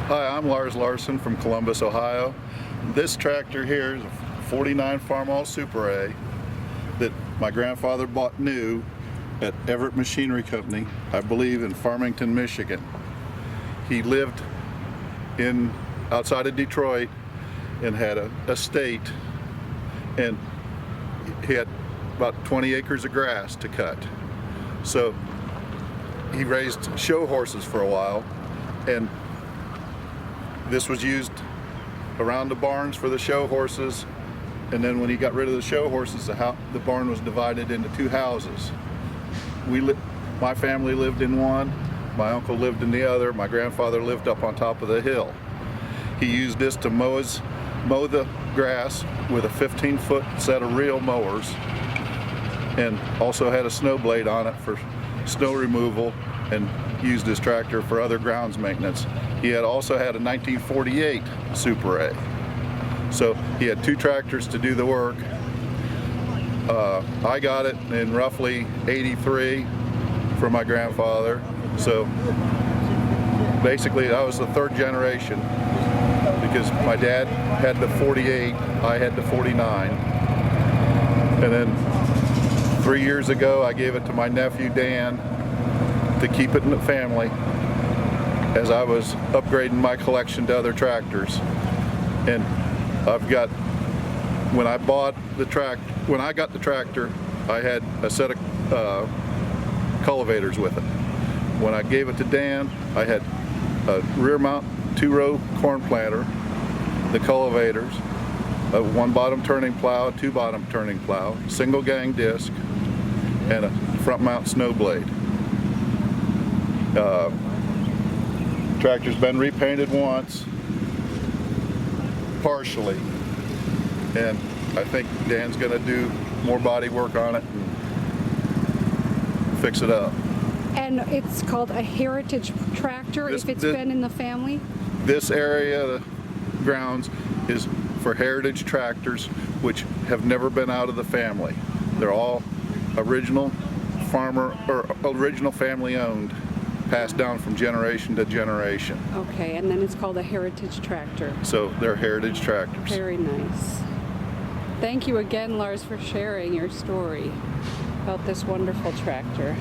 Hi, I'm Lars Larson from Columbus, Ohio. This tractor here is a 49 Farmall Super A that my grandfather bought new at Everett Machinery Company, I believe in Farmington, Michigan. He lived outside of Detroit and had a estate, and he had about 20 acres of grass to cut. So he raised show horses for a while, and this was used around the barns for the show horses, and then when he got rid of the show horses, the barn was divided into two houses. My family lived in one, my uncle lived in the other, my grandfather lived up on top of the hill. He used this to mow the grass with a 15-foot set of reel mowers, and also had a snow blade on it for snow removal, and used his tractor for other grounds maintenance. He also had a 1948 Super A. So he had two tractors to do the work. I got it in roughly '83 from my grandfather. So basically I was the third generation, because my dad had the 48, I had the 49. And then 3 years ago I gave it to my nephew Dan to keep it in the family as I was upgrading my collection to other tractors. And when I got the tractor, I had a set of cultivators with it. When I gave it to Dan, I had a rear mount 2-row corn planter, the cultivators, a 1 bottom turning plow, 2 bottom turning plow, single gang disc, and a front mount snow blade. Tractor's been repainted once, partially, and I think Dan's going to do more body work on it and fix it up. And it's called a heritage tractor if it's been in the family? This area of the grounds is for heritage tractors which have never been out of the family. They're all original farmer or original family owned, passed down from generation to generation. Okay, and then it's called a heritage tractor. So they're heritage tractors. Very nice. Thank you again, Lars, for sharing your story about this wonderful tractor.